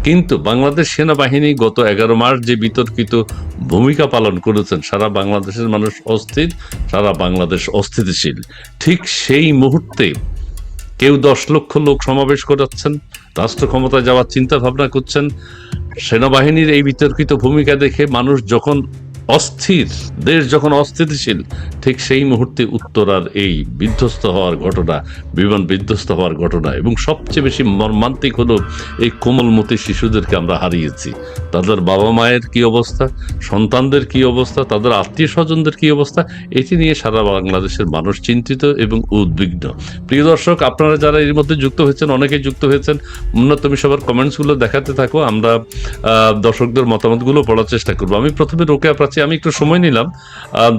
কিন্তু বাংলাদেশ সেনাবাহিনী গত 11 মাস যে বিতর্কিত ভূমিকা পালন করেছেন, সারা বাংলাদেশের মানুষ অস্থির, সারা বাংলাদেশ অস্থিতিশীল। ঠিক সেই মুহূর্তে কেউ 10 লক্ষ লোক সমাবেশ করাচ্ছেন, রাষ্ট্র ক্ষমতায় যাওয়ার চিন্তা ভাবনা করছেন। সেনাবাহিনীর এই বিতর্কিত ভূমিকা দেখে মানুষ যখন অস্থির, দেশ যখন অস্থিতিশীল, ঠিক সেই মুহূর্তে উত্তরার এই বিধ্বস্ত হওয়ার ঘটনা, বিমান বিধ্বস্ত হওয়ার ঘটনা, এবং সবচেয়ে বেশি মর্মান্তিক হলো এই কোমলমতি শিশুদেরকে আমরা হারিয়েছি। তাদের বাবা মায়ের কি অবস্থা, সন্তানদের কি অবস্থা, তাদের আত্মীয় স্বজনদের কি অবস্থা, এটি নিয়ে সারা বাংলাদেশের মানুষ চিন্তিত এবং উদ্বিগ্ন। প্রিয় দর্শক, আপনারা যারা এর মধ্যে যুক্ত হয়েছেন, অনেকেই যুক্ত হয়েছেন, তুমি সবার কমেন্টসগুলো দেখাতে থাকো, আমরা দর্শকদের মতামতগুলো পড়ার চেষ্টা করবো। আমি প্রথমে রোকেয়া প্রাচী, আমি একটু সময় নিলাম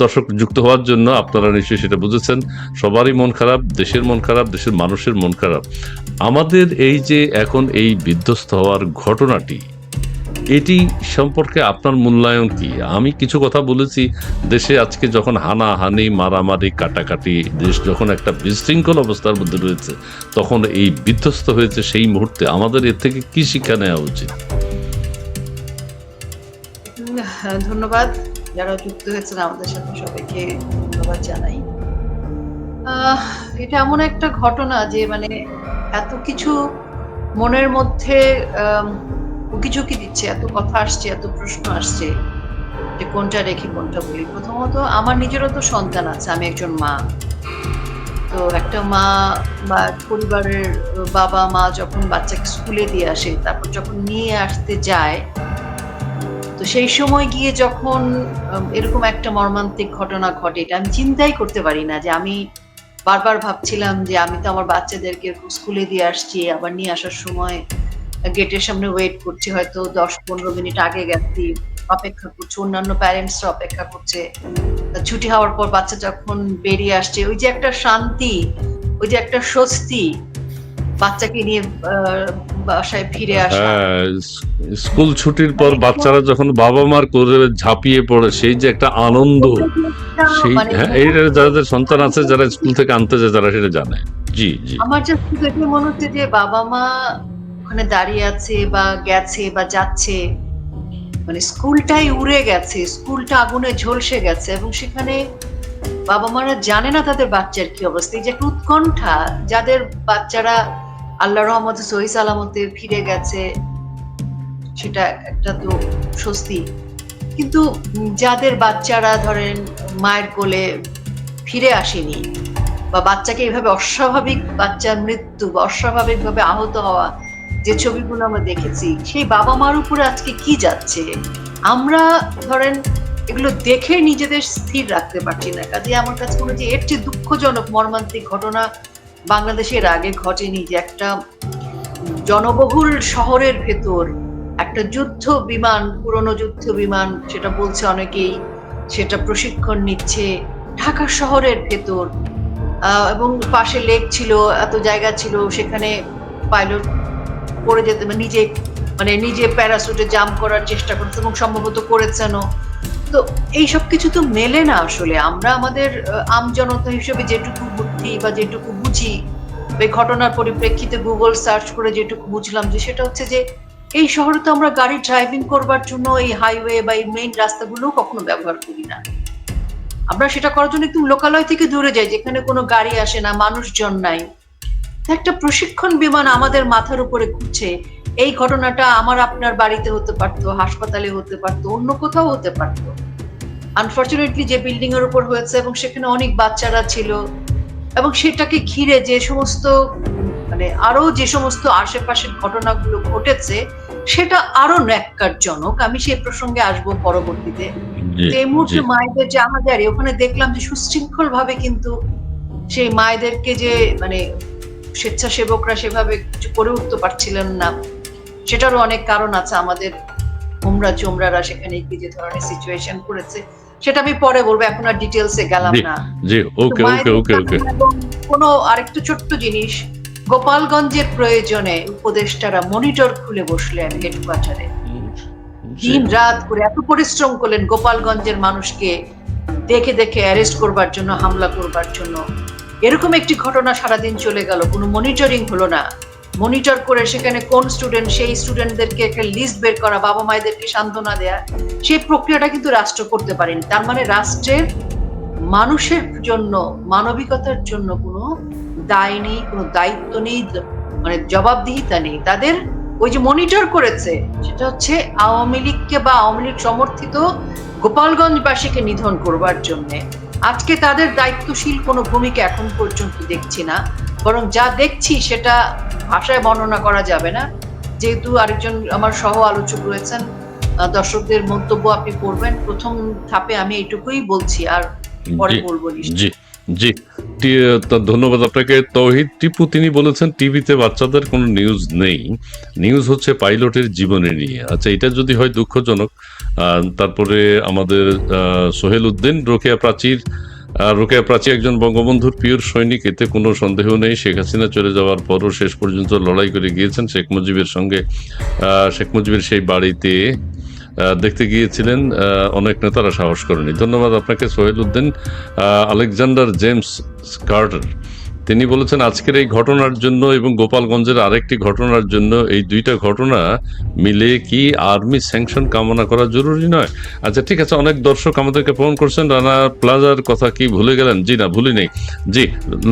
দর্শক যুক্ত হওয়ার জন্য। আপনারা নিশ্চয়ই সেটা বুঝেছেন, সবারই মন খারাপ, দেশের মন খারাপ, দেশের মানুষের মন খারাপ। আমাদের এই যে এখন এই বিধ্বস্ত হওয়ার ঘটনাটি, এটি সম্পর্কে আপনার মূল্যায়ন কি? আমি কিছু কথা বলেছি, দেশে আজকে যখন হানাহানি, মারামারি, কাটাকাটি, দেশ যখন একটা বিশৃঙ্খল অবস্থার মধ্যে রয়েছে, তখন এই বিধ্বস্ত হয়েছে, সেই মুহূর্তে আমাদের এর থেকে কি শিক্ষা নেওয়া উচিত? ধন্যবাদ যারা যুক্ত হয়েছেন আমাদের সাথে, সবাইকে ধন্যবাদ জানাই। এটা এমন একটা ঘটনা যে মানে এত কিছু মনের মধ্যে উকিঝুঁকি দিচ্ছে, এত কথা আসছে, এত প্রশ্ন আসছে যে কোনটা রেখে কোনটা বলি। প্রথমত আমার নিজেরও তো সন্তান আছে, আমি একজন মা। তো একটা মা বা পরিবারের বাবা মা যখন বাচ্চাকে স্কুলে দিয়ে আসে, তারপর যখন নিয়ে আসতে যায়, তো সেই সময় গিয়ে যখন এরকম একটা মর্মান্তিক ঘটনা ঘটে, এটা আমি চিন্তাই করতে পারি না। যে আমি বারবার ভাবছিলাম যে আমি তো আমার বাচ্চাদেরকে স্কুলে দিয়ে আসছি, আবার নিয়ে আসার সময় গেটের সামনে ওয়েট করছি, হয়তো 10-15 মিনিট আগে গেছি, অপেক্ষা করছে, অন্যান্য প্যারেন্টসরা অপেক্ষা করছে। ছুটি হওয়ার পর বাচ্চা যখন বেরিয়ে আসছে, ওই যে একটা শান্তি, ওই যে একটা স্বস্তি, বাচ্চাকে নিয়ে বাসায় ফিরে আসা। হ্যাঁ, স্কুল ছুটির পর বাচ্চারা যখন বাবা মার করে ঝাঁপিয়ে পড়ে, সেই যে একটা আনন্দ, সেই, হ্যাঁ, এইটা যাদের সন্তান আছে, যারা স্কুল থেকে আনতে যায়, যারা সেটা জানে। জি জি, আমার জাস্ট দেখে মনে হচ্ছে যে বাবা মা ওখানে দাঁড়িয়ে আছে বা গেছে বা যাচ্ছে, মানে স্কুলটাই উড়ে গেছে, স্কুলটা আগুনে ঝলসে গেছে, এবং সেখানে বাবা মারা জানে না তাদের বাচ্চার কি অবস্থা। এই যে একটা উৎকণ্ঠা, যাদের বাচ্চারা আল্লাহ রহমতে সহি সালামতে ফিরে গেছে, সেটা একটা তো স্বস্তি। কিন্তু যাদের বাচ্চারা ধরেন মায়ের কোলে ফিরে আসেনি, বা বাচ্চাকে এইভাবে অস্বাভাবিক বাচ্চার মৃত্যু বা অস্বাভাবিক ভাবে আহত হওয়া, যে ছবিগুলো আমরা দেখেছি, সেই বাবা মার উপরে আজকে কি যাচ্ছে, আমরা ধরেন এগুলো দেখে নিজেদের স্থির রাখতে পারছি না। কাজে আমার কাছে মনে হচ্ছে এর চেয়ে দুঃখজনক মর্মান্তিক ঘটনা বাংলাদেশের আগে ঘটেনি, যে একটা জনবহুল শহরের ভেতর একটা যুদ্ধ বিমান, পুরনো যুদ্ধ বিমান সেটা বলছে অনেকেই, সেটা প্রশিক্ষণ নিচ্ছে ঢাকা শহরের ভেতর, এবং পাশে লেক ছিল, এত জায়গা ছিল, সেখানে পাইলট পড়ে যেতে নিজে প্যারাসুটে জাম্প করার চেষ্টা করছে এবং সম্ভবত করেছেনও। তো এই সব কিছু তো মেলে না আসলে। আমরা আমাদের আমজনতা হিসেবে যেটুকু বুদ্ধি বা যেটুকু বুঝি, এই ঘটনার পরিপ্রেক্ষিতে গুগল সার্চ করে যেটুকু বুঝলাম, যে সেটা হচ্ছে যে এই শহরে তো আমরা গাড়ি ড্রাইভিং করবার জন্য এই হাইওয়ে বা এই মেইন রাস্তাগুলো কখনো ব্যবহার করি না। আমরা সেটা করার জন্য একটু লোকালয় থেকে দূরে যাই, যেখানে কোনো গাড়ি আসে না, মানুষজন নাই। একটা প্রশিক্ষণ বিমান আমাদের মাথার উপরে ঘুরছে। এই ঘটনাটা আমার আপনার বাড়িতে হতে পারতো, হাসপাতালে হতে পারতো, অন্য কোথাও হতে পারতো। আনফরচুনেটলি যে বিল্ডিং এর উপর হয়েছে, এবং সেখানে অনেক বাচ্চারা ছিল, এবং সেটাকে ঘিরে যে সমস্ত আরো যে সমস্ত আশেপাশের ঘটনাগুলো ঘটেছে, সেটা আরো ন্যাক্কারজনক। আমি সেই প্রসঙ্গে আসবো পরবর্তীতে। এই মুহূর্তে মায়েদের যে আহাজারি, ওখানে দেখলাম যে সুশৃঙ্খল ভাবে কিন্তু সেই মায়েদেরকে যে স্বেচ্ছাসেবকরা সেভাবে কিছু করে উঠতে পারছিলেন না, সেটারও অনেক কারণ আছে। আমাদের হোমরা চোমরারা সেখানে কি যে ধরনের সিচুয়েশন করেছে, সেটা আমি পরে বলবো, এখন আর ডিটেলসে গেলাম না। জি, ওকে ওকে ওকে ওকে। কোনো আরেকটু ছোট্ট জিনিস, গোপালগঞ্জের প্রয়োজনে উপদেষ্টারা মনিটর খুলে বসলেন হেডকোয়ার্টারে, দিন রাত করে এত পরিশ্রম করলেন গোপালগঞ্জের মানুষকে দেখে দেখে অ্যারেস্ট করবার জন্য, হামলা করবার জন্য। এরকম একটি ঘটনা সারাদিন চলে গেল, কোনো মনিটরিং হলো না। মনিটর করে সেখানে কোন স্টুডেন্ট, সেই স্টুডেন্টদেরকে একটা লিস্ট বের করা, বাবা মায়েদেরকে সান্ত্বনা দেয়া, সেই প্রক্রিয়াটা কিন্তু রাষ্ট্র করতে পারেনি। তার মানে রাষ্ট্রের মানুষের জন্য, মানবিকতার জন্য কোনো দায় নেই, কোনো দায়িত্ব নেই, মানে জবাবদিহিতা নেই। তাদের ওই যে মনিটর করেছে সেটা হচ্ছে আওয়ামী লীগকে বা আওয়ামী লীগ সমর্থিত গোপালগঞ্জবাসীকে নিধন করবার জন্য। আজকে তাদের দায়িত্বশীল কোনো ভূমিকা এখন পর্যন্ত দেখছি না, বরং যা দেখছি সেটা ভাষায় বর্ণনা করা যাবে না। যেহেতু আরেকজন আমার সহ আলোচক রয়েছেন, দর্শকদের মন্তব্য আপনি পড়বেন। প্রথম ধাপে আমি এইটুকুই বলছি, আর পরে বলবো নিশ্চয়ই। জি জি ধন্যবাদ আপনাকে। তৌহিদ টিপু তিনি বলেছেন টিভিতে বাচ্চাদের কোনো নিউজ নেই, নিউজ হচ্ছে পাইলটের জীবনী নিয়ে। আচ্ছা, এটা যদি হয় দুঃখজনক। তারপরে আমাদের সোহেল উদ্দিন, রোকেয়া প্রাচী একজন বঙ্গবন্ধুর পিওর সৈনিক, এতে কোনো সন্দেহ নেই। শেখ হাসিনা চলে যাওয়ার পরও শেষ পর্যন্ত লড়াই করে গিয়েছেন শেখ মুজিবের সঙ্গে। শেখ মুজিবের সেই বাড়িতে দেখতে গিয়েছিলেন, অনেক নেতারা সাহস করেনি। ধন্যবাদ আপনাকে Sohel Uddin. Alexander James Carter তিনি বলেছেন আজকের এই ঘটনার জন্য এবং গোপালগঞ্জের আরেকটি ঘটনার জন্য, এই দুইটা ঘটনা মিলে কি আর্মি স্যাংশন কামনা করা জরুরি নয়? আচ্ছা ঠিক আছে, অনেক দর্শক আমাদেরকে ফোন করছেন। রানা প্লাজার কথা কি ভুলে গেলেন? জি না, ভুলি নেই। জি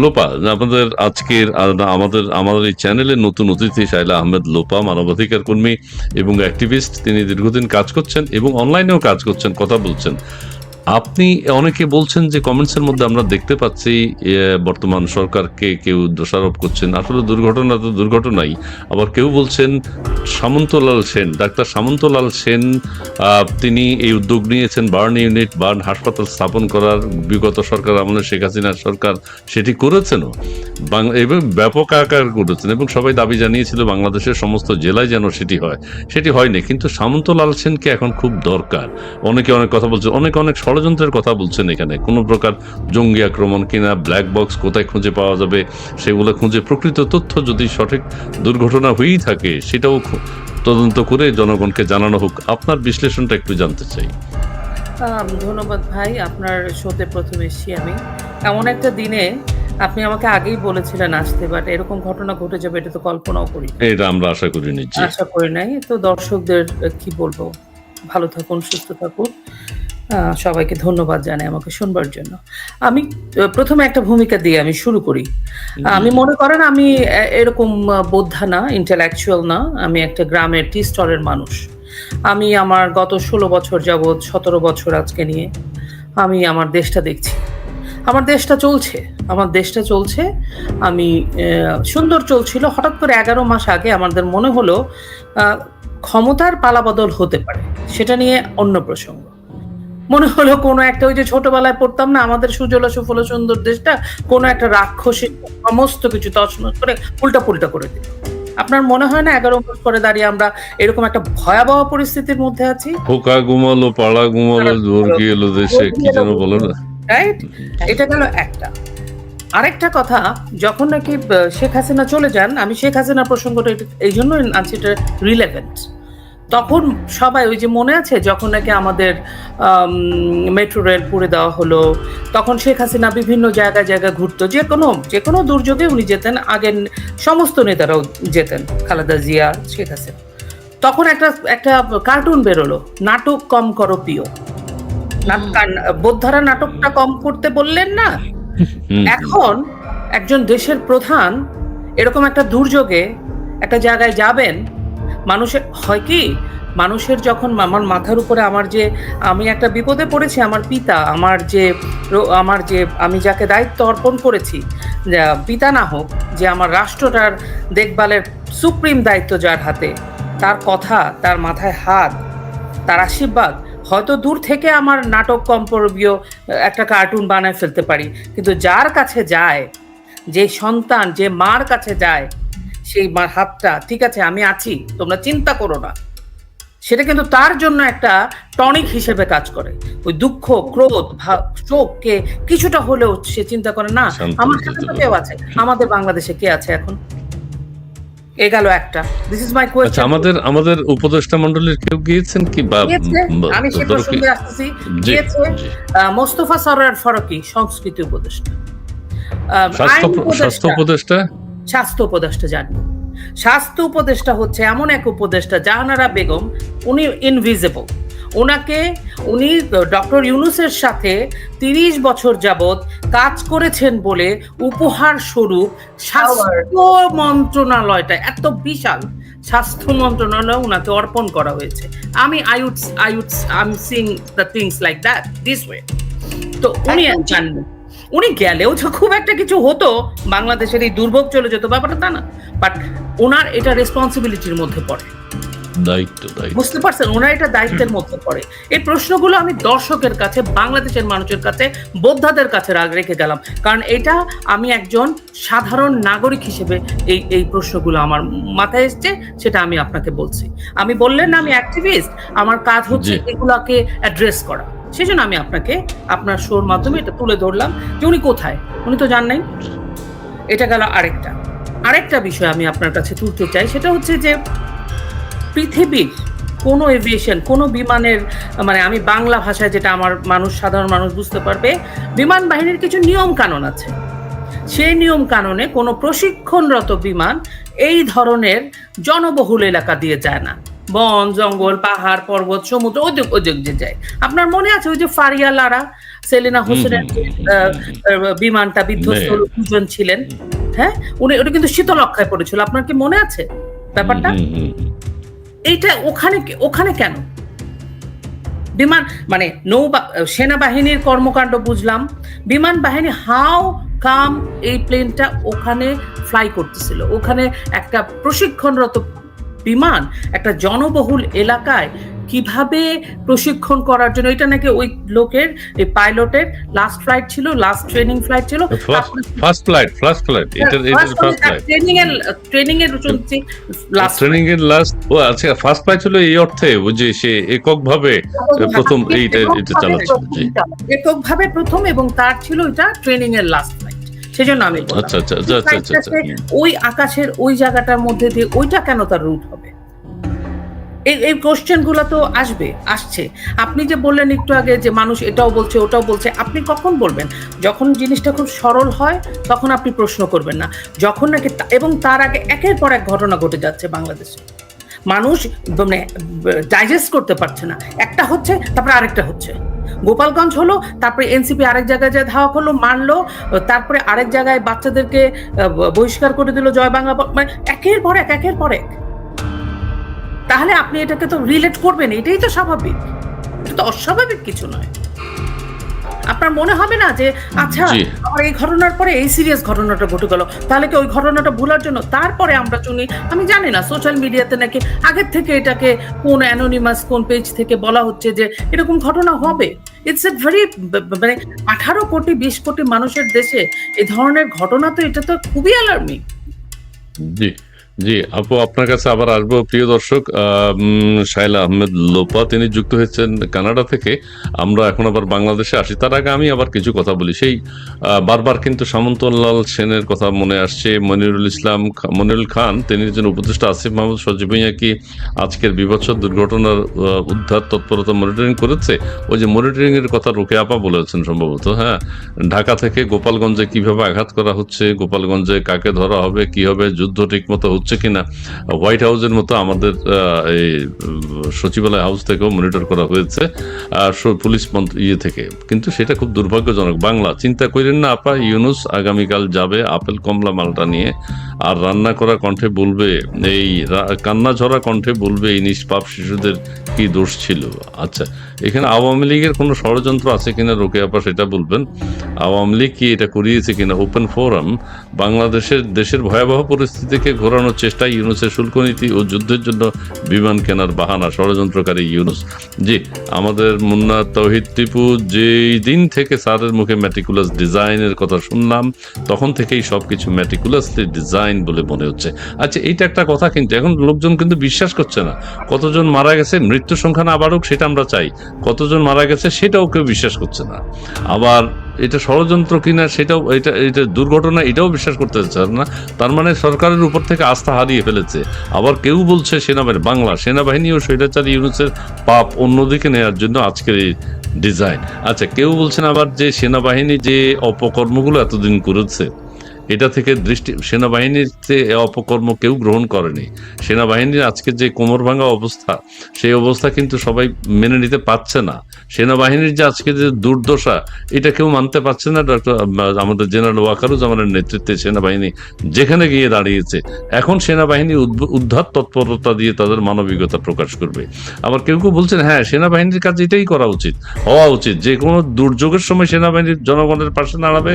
লোপা, আমাদের আজকের আমাদের এই চ্যানেলের নতুন অতিথি শাইলা আহমেদ লোপা, মানবাধিকার কর্মী এবং অ্যাক্টিভিস্ট। তিনি দীর্ঘদিন কাজ করছেন এবং অনলাইনেও কাজ করছেন, কথা বলছেন। আপনি অনেকে বলছেন যে কমেন্টসের মধ্যে আমরা দেখতে পাচ্ছি বর্তমান সরকারকে কেউ দোষারোপ করছেন। আসলে দুর্ঘটনা তো দুর্ঘটনাই। আবার কেউ বলছেন সামন্তলাল সেন, ডাক্তার সামন্তলাল সেন, তিনি এই উদ্যোগ নিয়েছেন বার্ন হাসপাতাল স্থাপন করার। বিগত সরকার আমলে শেখ হাসিনার সরকার সেটি করেছেনও এবং ব্যাপক আকার করেছেন, এবং সবাই দাবি জানিয়েছিল বাংলাদেশের সমস্ত জেলায় যেন সেটি হয়। সেটি হয়নি, কিন্তু সামন্তলাল সেনকে এখন খুব দরকার। অনেকে অনেক কথা বলছেন, অনেক ষড়যন্ত্রের কথা বলছেন। এখানে কোনো প্রকার জঙ্গি আক্রমণ কিনা, ব্ল্যাক বক্স কোথায় খুঁজে পাওয়া যাবে সেগুলো খুঁজে, প্রকৃত তথ্য যদি সঠিক দুর্ঘটনা হয়েই থাকে সেটাও তদন্ত করে জনগণকে জানানো হোক। আপনার বিশ্লেষণটা একটু জানতে চাই। ধন্যবাদ ভাই, আপনার শোতে প্রথমে এসেছি আমি। এমন একটা দিনে আপনি আমাকে আগেই বলেছিলেন আসতে, বাট এরকম ঘটনা ঘটে যাবে এটা তো কল্পনাও করি, এটা আমরা আশা করিনি। আশা করি নাই। তো দর্শকদের কি বলবো, ভালো থাকুন, সুস্থ থাকুন। সবাইকে ধন্যবাদ জানাই আমাকে শুনবার জন্য। আমি প্রথমে একটা ভূমিকা দিয়ে আমি শুরু করি। আমি মনে করেন আমি এরকম বোদ্ধা না, ইন্টেলেকচুয়াল না, আমি একটা গ্রামের টি স্টলের মানুষ। আমি আমার গত 16 বছর যাবৎ, 17 বছর আজকে নিয়ে আমি আমার দেশটা দেখছি। আমার দেশটা চলছে। আমি সুন্দর চলছিল। হঠাৎ করে 11 মাস আগে আমাদের মনে হলো ক্ষমতার পালাবদল হতে পারে, সেটা নিয়ে অন্য প্রসঙ্গ। মনে হলো কোনো একটা, ওই যে ছোটবেলায় পড়তাম না, আমাদের সুজলা সুফলা সুন্দর দেশটা কোনো একটা রাক্ষসী সমস্ত কিছু তছনছ করে উল্টা করে দিল। আপনার মনে হয় না 11 মাস পরে দাঁড়িয়ে আমরা এরকম একটা ভয়াবহ পরিস্থিতির মধ্যে আছি? খোকা ঘুমালো, পাড়া ঘুমালো, ভর্গি এলো দেশে, কি যেন বলো না, রাইট? এটা গেল একটা। আরেকটা কথা, যখন নাকি শেখ হাসিনা চলে যান, আমি শেখ হাসিনার প্রসঙ্গটা এই জন্য আনছি, এটা রিলেভেন্ট। তখন সবাই, ওই যে মনে আছে যখন নাকি আমাদের মেট্রো রেল পুড়ে দেওয়া হলো, তখন শেখ হাসিনা বিভিন্ন জায়গায় ঘুরতো। যে কোনো দুর্যোগে উনি যেতেন, আগের সমস্ত নেতারাও যেতেন, খালেদা জিয়া, শেখ হাসিনা। তখন একটা কার্টুন বেরোলো, নাটক কম করো প্রিয়। বোদ্ধারা নাটকটা কম করতে বললেন না। এখন একজন দেশের প্রধান এরকম একটা দুর্যোগে একটা জায়গায় যাবেন, মানুষের হয় কি, মানুষের যখন আমার মাথার উপরে আমি একটা বিপদে পড়েছি, আমার পিতা, আমি যাকে দায়িত্ব অর্পণ করেছি, পিতা না হোক, যে আমার রাষ্ট্রটার দেখভালের সুপ্রিম দায়িত্ব যার হাতে, তার কথা, তার মাথায় হাত, তার আশীর্বাদ, হয়তো দূর থেকে আমার নাটক কম্পরবীয় একটা কার্টুন বানায় ফেলতে পারি, কিন্তু যার কাছে যায়, যে সন্তান যে মার কাছে যায়, সেই মার হাতটা, ঠিক আছে আমি আছি, তোমরা চিন্তা করো না, সেটা কিন্তু তার জন্য একটা টনিক হিসেবে কাজ করে। ওই দুঃখ, ক্রোধ, শোককে কিছুটা হলেও সে চিন্তা করে, না আমার সাথে তো কেউ আছে। আমাদের বাংলাদেশে কে আছে এখন? এ গেল একটা। This is my question. আমাদের উপদেষ্টা মণ্ডলীর কেউ গিয়েছেন কি? আমি সে প্রসঙ্গে আসতেছি। গিয়েছে মোস্তফা সরোয়ার ফারুকী, সংস্কৃতি উপদেষ্টা, স্বাস্থ্য উপদেষ্টা জানি। স্বাস্থ্য উপদেষ্টা হচ্ছে এমন এক উপদেষ্টা, জাহানারা বেগম, উনি ইনভিজিবল। উনি ডক্টর ইউনূসের সাথে 30 বছর যাবত কাজ করেছেন বলে উপহার স্বরূপ স্বাস্থ্য মন্ত্রণালয়টা, এত বিশাল স্বাস্থ্য মন্ত্রণালয় উনাকে অর্পণ করা হয়েছে। I am seeing the things like that this way. তো উনি জানবেন, উনি গেলেও যে খুব একটা কিছু হতো, বাংলাদেশের এই দুর্ভোগ চলে যেত, ব্যাপারটা তা না, বাট ওনার এটা রেসপন্সিবিলিটির মধ্যে পড়ে, দায়িত্ব। বুঝতে পারছেন, ওনার এটা দায়িত্বের মধ্যে পড়ে। এই প্রশ্নগুলো আমি দর্শকের কাছে, বাংলাদেশের মানুষের কাছে, বোদ্ধাদের কাছে রেখে গেলাম, কারণ এটা আমি একজন সাধারণ নাগরিক হিসেবে এই প্রশ্নগুলো আমার মাথায় এসছে, সেটা আমি আপনাকে বলছি। আমি বললেন না আমি অ্যাক্টিভিস্ট, আমার কাজ হচ্ছে এগুলাকে অ্যাড্রেস করা, সেজন্য আমি আপনাকে আপনার শোর মাধ্যমে এটা তুলে ধরলাম যে উনি কোথায়, উনি তো জান নাই। এটা গেল আরেকটা বিষয় আমি আপনার কাছে তুলতে চাই, সেটা হচ্ছে যে পৃথিবীর কোনো এভিয়েশন, কোনো বিমানের, মানে আমি বাংলা ভাষায় যেটা আমার সাধারণ মানুষ বুঝতে পারবে, বিমান বাহিনীর কিছু নিয়ম কানুন আছে। সেই নিয়ম কানুনে কোনো প্রশিক্ষণরত বিমান এই ধরনের জনবহুল এলাকা দিয়ে যায় না, বন জঙ্গল, পাহাড়, পর্বত, সমুদ্র, ওদিক যে যায়। আপনার মনে আছে ওই যে ফারিয়া লারা, সেলিনা হোসেনের বিমানটা বিধ্বস্ত হলো, দুজন ছিলেন, হ্যাঁ, ওটা কিন্তু শীতলক্ষায় পড়েছিল, আপনার কি মনে আছে ব্যাপারটা? এইটা ওখানে কেন বিমান, মানে সেনাবাহিনীর কর্মকাণ্ড বুঝলাম, বিমান বাহিনী হাউ কাম এই প্লেনটা ওখানে ফ্লাই করতেছিল? ওখানে একটা প্রশিক্ষণরত বিমান একটা জনবহুল এলাকায় কিভাবে প্রশিক্ষণ করার জন্য, এটা নাকি ওই লোকের, এই পাইলটের লাস্ট ফ্লাইট ছিল, লাস্ট ট্রেনিং ফ্লাইট ছিল, ফার্স্ট ফ্লাইট ট্রেনিং এর লাস্ট। ও আচ্ছা, ফার্স্ট ফ্লাইট ছিল এই অর্থে যে সে এককভাবে প্রথম এটা চালাচ্ছিল, এককভাবে প্রথম, এবং তার ছিল এটা ট্রেনিং এর লাস্ট ফ্লাইট। সেজন্য আমি ওই আকাশের ওই জায়গাটার মধ্যে দিয়ে ওইটা কেন তার রুট হবে? এই কোশ্চেন গুলো তো আসছে। আপনি যে বললেন একটু আগে যে মানুষ এটাও বলছে ওটাও বলছে, আপনি কখন বলবেন? যখন জিনিসটা খুব সরল হয় তখন আপনি প্রশ্ন করবেন না, যখন নাকি, এবং তার আগে একের পর এক ঘটনা ঘটে যাচ্ছে বাংলাদেশে, মানুষ মানে ডাইজেস্ট করতে পারছে না, একটা হচ্ছে তারপরে আরেকটা হচ্ছে। গোপালগঞ্জ হলো, তারপরে এনসিপি আরেক জায়গায় যায় ধাওয়া করলো, মারলো, তারপরে আরেক জায়গায় বাচ্চাদেরকে বহিষ্কার করে দিল, জয় বাংলা, মানে একের পর এক। তাহলে আপনি এটাকে তো রিলেট করবেন, এটাই তো স্বাভাবিক, এটা তো অস্বাভাবিক কিছু নয়। আপনার মনে হবে না যে আচ্ছা আমার এই ঘটনার পরে এই সিরিয়াস ঘটনাটা ঘটে গেল, তাহলে কি ওই ঘটনাটা ভোলার জন্য তারপরে আমরা শুনি, আমি জানি না, সোশ্যাল মিডিয়াতে নাকি আগের থেকে এটাকে কোন অ্যানোনিমাস কোন পেজ থেকে বলা হচ্ছে যে এরকম ঘটনা হবে। ইটস এ ভেরি, মানে 18 কোটি 20 কোটি মানুষের দেশে এই ধরনের ঘটনা, তো এটা তো খুবই অ্যালার্মিং। জি আপু, আপনার কাছে আবার আসবো। প্রিয় দর্শক, শায়লা আহমেদ লোপা তিনি যুক্ত হয়েছেন কানাডা থেকে। আমরা এখন আবার বাংলাদেশে আসি, তার আগে আমি আবার কিছু কথা বলি। সেই বারবার কিন্তু সামন্তলাল সেনের কথা মনে আসছে, মনিরুল খান, তিনি একজন উপদেষ্টা, আসিফ মাহমুদ সজীব ভুঁইয়া কি আজকের বিভৎস দুর্ঘটনার উদ্ধার তৎপরতা মনিটরিং করেছে? ওই যে মনিটরিং এর কথা রোকেয়া আপা বলেছেন সম্ভবত, হ্যাঁ, ঢাকা থেকে গোপালগঞ্জে কিভাবে আঘাত করা হচ্ছে, গোপালগঞ্জে কাকে ধরা হবে, কি হবে, যুদ্ধ ঠিক মতো হচ্ছে কিনা, হোয়াইট হাউসের মতো আমাদের এই সচিবালয় হাউস থেকেও মনিটর করা হয়েছে, পুলিশ থেকে, কিন্তু সেটা খুব দুর্ভাগ্যজনক। বাংলা চিন্তা করেন না আপা, ইউনূস আগামীকাল যাবে আপেল কমলা মালটা নিয়ে, আর রান্না করা কণ্ঠে বলবে, এই কান্না ঝরা কণ্ঠে বলবে এই নিষ্পাপ শিশুদের কি দোষ ছিল। আচ্ছা, এখানে আওয়ামী লীগের কোনো ষড়যন্ত্র আছে কিনা রোকেয়া আপা সেটা বলবেন, আওয়ামী লীগ কি এটা করিয়েছে কিনা। ওপেন ফোরাম, দেশের ভয়াবহ পরিস্থিতিকে ঘোরানোর চেষ্টা, ইউনূসের শুল্ক নীতি ও যুদ্ধের জন্য বিমান কেনার বাহানা, ষড়যন্ত্রকারী ইউনূস। জি, আমাদের মুন্না তৌহিদ টিপু, যেই দিন থেকে স্যারের মুখে ম্যাটিকুলাস ডিজাইনের কথা শুনলাম তখন থেকেই সবকিছু ম্যাটিকুলাসলি ডিজাইন বলে মনে হচ্ছে। আচ্ছা, এইটা একটা কথা, কিন্তু এখন লোকজন কিন্তু বিশ্বাস করছে না। কতজন মারা গেছে, মৃত্যু সংখ্যা না বাড়ুক সেটা আমরা চাই, কতজন মারা গেছে সেটাও কেউ বিশ্বাস করছে না। আবার এটা ষড়যন্ত্র কিনা সেটাও, এটা দুর্ঘটনা এটাও বিশ্বাস করতে চাচ্ছে না। তার মানে সরকারের উপর থেকে আস্থা হারিয়ে ফেলেছে। আবার কেউ বলছে বাংলা সেনাবাহিনী ও স্বৈরাচারী ইউনূসের পাপ অন্যদিকে নেওয়ার জন্য আজকের এই ডিজাইন। আচ্ছা, কেউ বলছেন আবার যে সেনাবাহিনী যে অপকর্মগুলো এতদিন করেছে, এটা থেকে সেনাবাহিনীতে অপকর্ম কেউ গ্রহণ করেনি। সেনাবাহিনীর আজকে যে কোমর ভাঙা অবস্থা, সেই অবস্থা কিন্তু সবাই মেনে নিতে পারছে না। সেনাবাহিনীর যে আজকে যে দুর্দশা, এটা কেউ মানতে পারছে না। আমাদের জেনারেল ওয়াকারুজ্জামানের নেতৃত্বে সেনাবাহিনী যেখানে গিয়ে দাঁড়িয়েছে, এখন সেনাবাহিনী উদ্ধার তৎপরতা দিয়ে তাদের মানবিকতা প্রকাশ করবে। আবার কেউ কেউ বলছেন হ্যাঁ, সেনাবাহিনীর কাজ এটাই করা উচিত, হওয়া উচিত, যে কোনো দুর্যোগের সময় সেনাবাহিনীর জনগণের পাশে দাঁড়াবে,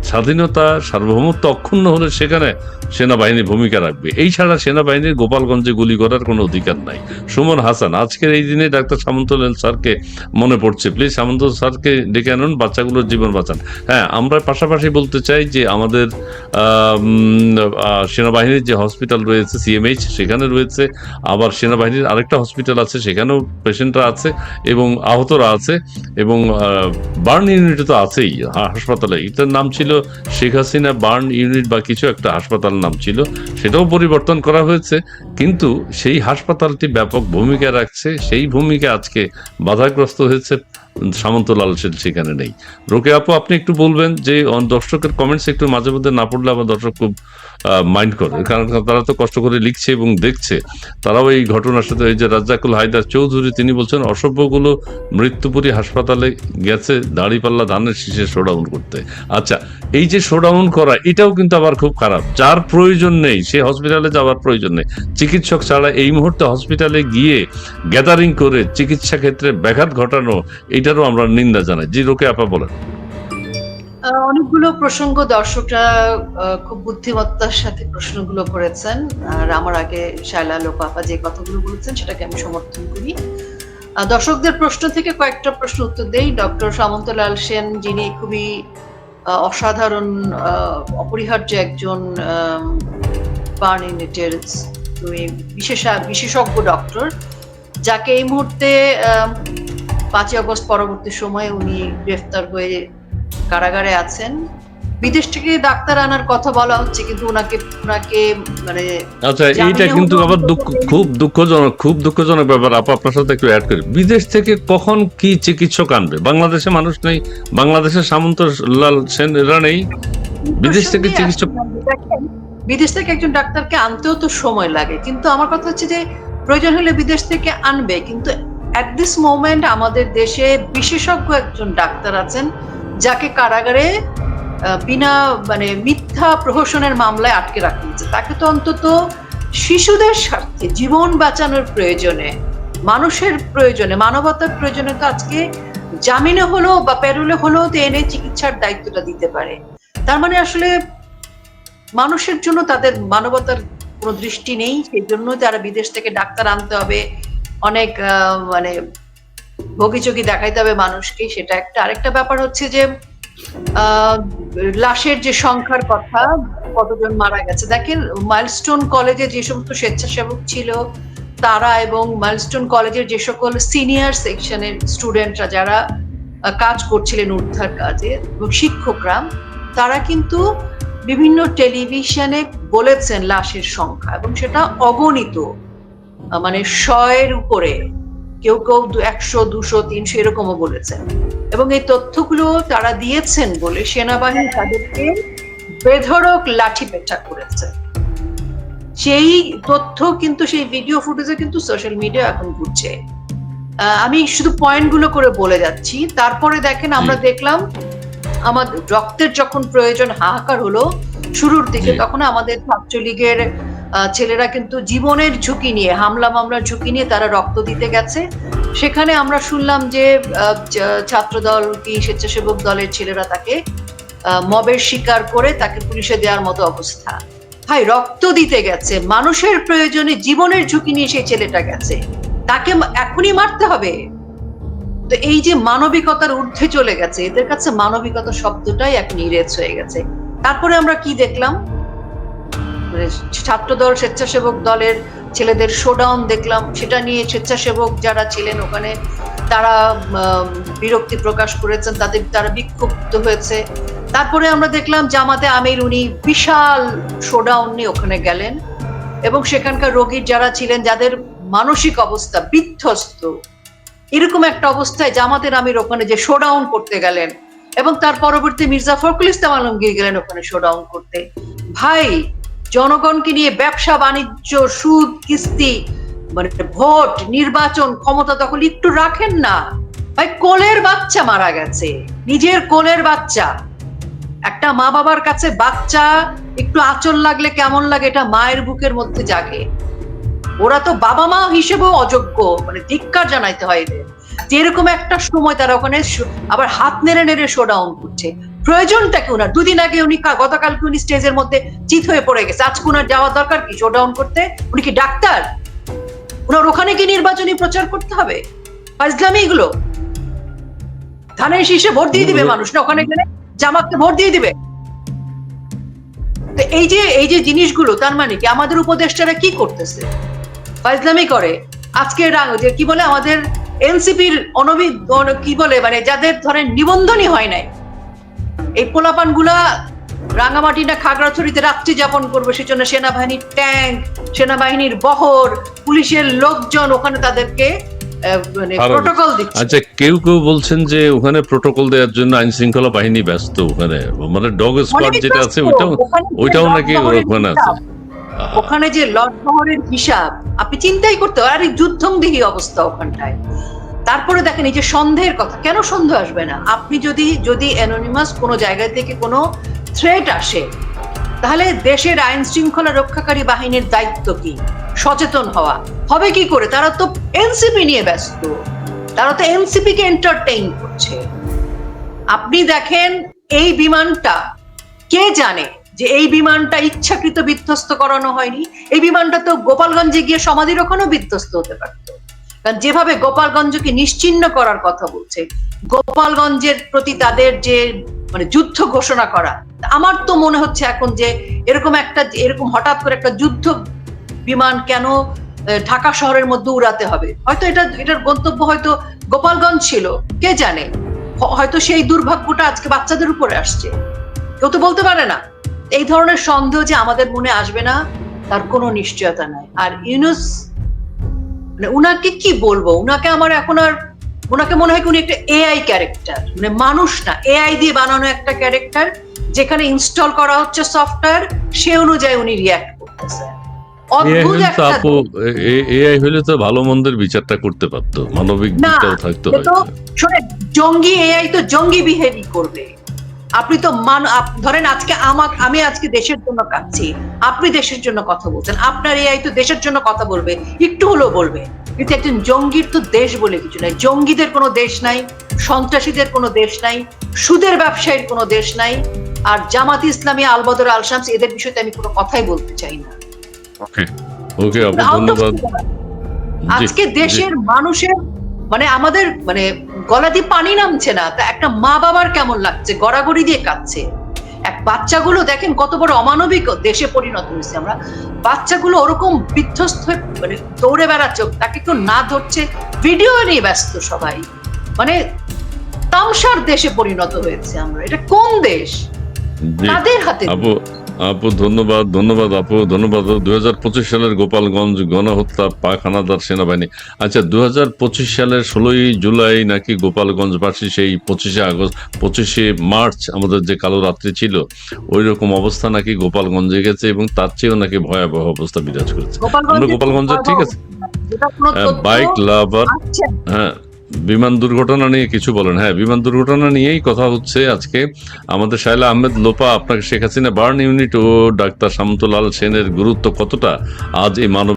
স্বাধীনতা সার্বভৌমত্ব অক্ষুণ্ণ হলে সেখানে সেনাবাহিনী ভূমিকা রাখবে। এই ছাড়া সেনাবাহিনীর গোপালগঞ্জে গুলি করার কোনো অধিকার নাই। সুমন হাসান, আজকের এই দিনে ডাক্তার সামন্তলাল স্যারকে মনে পড়ছে, প্লিজ সামন্ত স্যারকে ডেকে আনুন, বাচ্চাগুলোর জীবন বাঁচান। হ্যাঁ, আমরা পাশাপাশি বলতে চাই যে আমাদের সেনাবাহিনীর যে হসপিটাল রয়েছে সিএমএইচ, সেখানে রয়েছে, আবার সেনাবাহিনীর আরেকটা হসপিটাল আছে, সেখানেও পেশেন্টরা আছে এবং আহতরা আছে, এবং বার্ন ইউনিট তো আছেই হাসপাতালে। এটার নাম ছিল শেখ হাসিনা বার্ন ইউনিট বা কিছু একটা হাসপাতাল নাম ছিল, সেটাও পরিবর্তন করা হয়েছে। কিন্তু সেই হাসপাতালটি ব্যাপক ভূমিকা রাখছে, সেই ভূমিকা আজকে বাধাগ্রস্ত হয়েছে, সামন্তলাল সেখানে নেই। রোকেয়া আপু, আপনি একটু বলবেন যে দর্শকের কমেন্টস একটু মাঝে মধ্যে না পড়লে আমার দর্শক খুব মাইন্ড করে, কারণ তারা তো কষ্ট করে লিখছে এবং দেখছে, তারাও এই ঘটনার সাথে। এই যে রাজ্জাকুল হায়দার চৌধুরী, তিনি বলছেন অসভ্যগুলো মৃত্যুপুরী হাসপাতালে গেছে দাড়িপাল্লা ধানের শীষে শোডাউন করতে। আচ্ছা, এই যে শোডাউন করা, এটাও কিন্তু আবার খুব খারাপ। যার প্রয়োজন নেই সে হসপিটালে যাওয়ার প্রয়োজন নেই, চিকিৎসক ছাড়া এই মুহূর্তে হসপিটালে গিয়ে গ্যাদারিং করে চিকিৎসা ক্ষেত্রে ব্যাঘাত ঘটানো, এটারও আমরা নিন্দা জানাই। জি রোকেয়া আপা বলেন। অনেকগুলো প্রসঙ্গ দর্শকরা খুব বুদ্ধিমত্তার সাথে প্রশ্নগুলো করেছেন, আর আমার আগে শায়লা লোপাপা যে কথাগুলো বলেছেন সেটাকে আমি সমর্থন করি। দর্শকদের প্রশ্ন থেকে কয়েকটা প্রশ্ন উত্তর দেই। ডক্টর সামন্তলাল সেন, যিনি খুবই অসাধারণ অপরিহার্য একজন বার্ন ইউনিটের বিশেষজ্ঞ ডক্টর, যাকে এই মুহূর্তে 5ই আগস্ট পরবর্তী সময়ে উনি গ্রেফতার হয়ে কারাগারে আছেন। বিদেশ থেকে ডাক্তার আনার কথা বলা হচ্ছে, কিন্তু ওনাকে মানে আচ্ছা, এইটা কিন্তু আবার খুব দুঃখজনক ব্যাপার। আপনার সাথে একটু অ্যাড করি, বিদেশ থেকে কখন কি চিকিৎসক আনবে? বাংলাদেশে মানুষ নেই, বাংলাদেশের সামন্তলাল সেন এরা নেই, বিদেশ থেকে চিকিৎসক। বিদেশ থেকে একজন ডাক্তারকে আনতেও তো সময় লাগে, কিন্তু আমার কথা হচ্ছে যে প্রয়োজন হলে বিদেশ থেকে আনবে, কিন্তু অ্যাট দিস মোমেন্ট আমাদের দেশে বিশেষজ্ঞ একজন ডাক্তার আছেন, যাকে কারাগারে বিনা মানে মিথ্যা প্রহসনের মামলায় আটকে রাখা হয়েছে। তাকে তো অন্তত শিশুদের স্বার্থে, জীবন বাঁচানোর প্রয়োজনে, মানুষের প্রয়োজনে, মানবতার প্রয়োজনে তো আজকে জামিনে হলো বা প্যারোলে হলেও তো এনে চিকিৎসার দায়িত্বটা দিতে পারে। তার মানে আসলে মানুষের জন্য তাদের মানবতার কোনো দৃষ্টি নেই, সেই জন্য তারা বিদেশ থেকে ডাক্তার আনতে হবে, অনেক মানে ভোগীচোগী দেখাইতে হবে মানুষকে, সেটা একটা। আরেকটা ব্যাপার হচ্ছে যে লাশের যে সংখ্যার কথা, কতজন মারা গেছে। দেখেন, মাইলস্টোন কলেজে যে সমস্ত স্বেচ্ছাসেবক ছিল তারা, এবং মাইলস্টোন কলেজের যে সকল সিনিয়র সেকশনের স্টুডেন্টরা যারা কাজ করছিলেন উদ্ধার কাজে, এবং শিক্ষকরা, তারা কিন্তু বিভিন্ন টেলিভিশনে বলেছেন লাশের সংখ্যা, এবং সেটা অগণিত, মানে 100-এর উপরে, কেউ কেউ 100, 200, 300 এরকমও বলেছেন। এবং এই তথ্যগুলো তারা দিয়েছেন বলে সেনাবাহিনী তাদেরকে বেধড়ক লাঠি পেটা করেছে। সেই তথ্য কিন্তু, সেই ভিডিও ফুটেজে কিন্তু সোশ্যাল মিডিয়া এখন ঘুরছে। আমি শুধু পয়েন্টগুলো করে বলে যাচ্ছি। তারপরে দেখেন, আমরা দেখলাম আমাদের রক্তের যখন প্রয়োজন, হাহাকার হলো শুরুর দিকে, তখন আমাদের ছাত্রলীগের ছেলেরা কিন্তু জীবনের ঝুঁকি নিয়ে, হামলা মামলার ঝুঁকি নিয়ে তারা রক্ত দিতে গেছে। সেখানে আমরা শুনলাম যে ছাত্রদল কি স্বেচ্ছাসেবক দলের ছেলেরা তাকে মবের শিকার করে তাকে পুলিশে দেওয়ার মতো অবস্থা। ভাই, রক্ত দিতে গেছে, মানুষের প্রয়োজনে জীবনের ঝুঁকি নিয়ে সেই ছেলেটা গেছে, তাকে এখনই মারতে হবে? তো এই যে মানবিকতার ঊর্ধ্বে চলে গেছে, এদের কাছে মানবিকতা শব্দটাই এখন ইরেজ হয়ে গেছে। তারপরে আমরা কি দেখলাম, ছাত্রদল স্বেচ্ছাসেবক দলের ছেলেদের শোডাউন দেখলাম, সেটা নিয়ে স্বেচ্ছাসেবক যারা ছিলেন ওখানে তারা বিরক্তি প্রকাশ করেছেন, তারা বিক্ষুব্ধ হয়েছে। তারপরে আমরা দেখলাম জামাতে আমির, উনি বিশাল শোডাউন নিয়ে ওখানে গেলেন, এবং সেখানকার রোগীর যারা ছিলেন, যাদের মানসিক অবস্থা বিধ্বস্ত, এরকম একটা অবস্থায় জামাতের আমির ওখানে যে শোডাউন করতে গেলেন, এবং তার পরবর্তী মির্জা ফখরুল ইসলাম আলমগীর গেলেন ওখানে শোডাউন করতে। ভাই, জনগণকে নিয়ে ব্যবসা বাণিজ্য, সুদ, কিস্তি, মানে ভোট, নির্বাচন, ক্ষমতা দখল একটু রাখেন না ভাই। কোলের বাচ্চা মারা গেছে, নিজের কোলের বাচ্চা। একটা মা বাবার কাছে বাচ্চা একটু আঁচল লাগলে কেমন লাগে, এটা মায়ের বুকের মধ্যে জাগে। ওরা তো বাবা মা হিসেবেও অযোগ্য, মানে ধিক্কার জানাইতে হয় এদের, যে এরকম একটা সময় তারা ওখানে আবার হাত নেড়ে নেড়ে শোডাউন করছে। প্রয়োজনটা কি ওনার? দুদিন আগে উনি, গতকালকে উনি স্টেজের মধ্যে চিত হয়ে পড়ে গেছে, আজকে ওনার যাওয়ার দরকার কি শোডাউন করতে? উনি কি ডাক্তার? ওনার ওখানে কি নির্বাচনী প্রচার করতে হবে? ফাজলামি এগুলো। ধানের শীষে ভোট দিয়ে দিবে মানুষ, না ওখানে গেলে জামাতকে ভোট দিয়ে দিবে? তো এই যে জিনিসগুলো, তার মানে কি আমাদের উপদেষ্টারা কি করতেছে? ফাজলামি করে। আজকে যে কি বলে আমাদের এনসিপির কি বলে, মানে যাদের ধরেন নিবন্ধনই হয় নাই, এই পোলাপান গুলা রাঙামাটি না খাগড়াছড়িতে রাত্রি যাপন করবে, সেজন্য সেনাবাহিনীর ট্যাঙ্ক, সেনাবাহিনীর বহর, পুলিশের লোকজন ওখানে তাদেরকে মানে প্রোটোকল দিচ্ছে। আচ্ছা, কেউ কেউ বলছেন যে ওখানে প্রোটোকল দেওয়ার জন্য আইন শৃঙ্খলা বাহিনী ব্যস্ত, ওখানে মানে ডগ স্কোয়াড যেটা আছে ওইটাও নাকি ওখানে আছে। ওখানে যে লটবহরের হিসাব আপনি চিন্তাই করতে পারেন, আর যুদ্ধংদেহী অবস্থা ওখানটায়। তারপরে দেখেন এই যে সন্দেহের কথা, কেন সন্দেহ আসবে না? আপনি যদি অ্যানোনিমাস কোনো জায়গা থেকে কোনো থ্রেট আসে, তাহলে দেশের আইন শৃঙ্খলা রক্ষাকারী বাহিনীর দায়িত্ব কি? সচেতন হওয়া। হবে কি করে? তারা তো এনসিপি নিয়ে ব্যস্ত, তারা তো এনসিপি কে এন্টারটেইন করছে। আপনি দেখেন এই বিমানটা, কে জানে যে এই বিমানটা ইচ্ছাকৃত বিধ্বস্ত করানো হয়নি? এই বিমানটা তো গোপালগঞ্জে গিয়ে সমাধির ওখানেও বিধ্বস্ত হতে পারত। কারণ যেভাবে গোপালগঞ্জকে নিশ্চিহ্ন করার কথা বলছে, গোপালগঞ্জের প্রতি তাদের যে মানে যুদ্ধ ঘোষণা করা, আমার তো মনে হচ্ছে এখন যে এরকম হঠাৎ করে একটা যুদ্ধ বিমান কেন ঢাকা শহরের মধ্যে উড়াতে হবে? হয়তো এটার গন্তব্য হয়তো গোপালগঞ্জ ছিল, কে জানে? হয়তো সেই দুর্ভাগ্যটা আজকে বাচ্চাদের উপরে আসছে, কেউ তো বলতে পারে না। এই ধরনের সন্দেহ যে আমাদের মনে আসবে না তার কোনো নিশ্চয়তা নাই। আর ইউনূস, মানে উনাকে কি বলবো, উনাকে মনে হয় উনি একটা এআই ক্যারেক্টার, মানে মানুষ না, এআই দিয়ে বানানো একটা ক্যারেক্টার, যেখানে ইনস্টল করা হচ্ছে সফটওয়্যার, সে অনুযায়ী উনি রিঅ্যাক্ট করতেছে। অদ্ভুত একটা এআই হলে তো ভালো মন্দের বিচারটা করতে পারতো, মানবিক দিকটাও থাকতো। শোনেন, জঙ্গি এআই তো জঙ্গি বিহেভি করবে। আপনি তো ধরেন আজকে আমি আজকে দেশের জন্য কাঁদছি, আপনি দেশের জন্য কথা বলছেন, আপনার এআই তো দেশের জন্য কথা বলবে, একটু হলেও বলবে। কিন্তু একজন জঙ্গির তো দেশ বলে কিছু নাই। জঙ্গিদের কোনো দেশ নাই, সন্ত্রাসীদের কোনো দেশ নাই, সুদের ব্যবসায়ীর কোনো দেশ নাই। আর জামাত ইসলামী, আল বদর, আল শামস, এদের বিষয়ে আমি কোনো কথাই বলতে চাই না। ওকে, ধন্যবাদ। আজকে দেশের মানুষের মানে আমাদের মানে গলা দিয়ে পানি নামছে না। তা একটা মা বাবার কেমন লাগছে, গড়াগড়ি দিয়ে কাঁদছে। এক বাচ্চাগুলো দেখেন কত বড় অমানবিক দেশে পরিণত হয়েছে আমরা। বাচ্চাগুলো ওরকম বিধ্বস্ত হয়ে মানে দৌড়ে বেড়াচ্ছে, তাকে কেউ না ধরছে, ভিডিও নিয়ে ব্যস্ত সবাই। মানে তামসার দেশে পরিণত হয়েছে আমরা। এটা কোন দেশ? তাদের হাতে। আপু ধন্যবাদ আপু, ধন্যবাদ। 2025 সালের গোপালগঞ্জ গণহত্যা, পাক হানাদার সেনাবাহিনী। আচ্ছা, 2025 সালের 16ই জুলাই নাকি গোপালগঞ্জবাসী সেই 25শে মার্চ আমাদের যে কালো রাত্রি ছিল, ওই রকম অবস্থা নাকি গোপালগঞ্জে গেছে, এবং তার চেয়েও নাকি ভয়াবহ অবস্থা বিরাজ করেছে। আমরা গোপালগঞ্জের, ঠিক আছে, বাইক লাভার, হ্যাঁ, বিমান দুর্ঘটনা নিয়ে কিছু বলেন। হ্যাঁ, বিমান দুর্ঘটনা নিয়েই কথা হচ্ছে আজকে। আমাদের শায়লা আহমেদ লোপা, আপনাকে শেখ হাসিনা বার্ন ইউনিট ও ডাক্তার শামতুল আল সেনের গুরুত্ব কতটা আজ এই মানব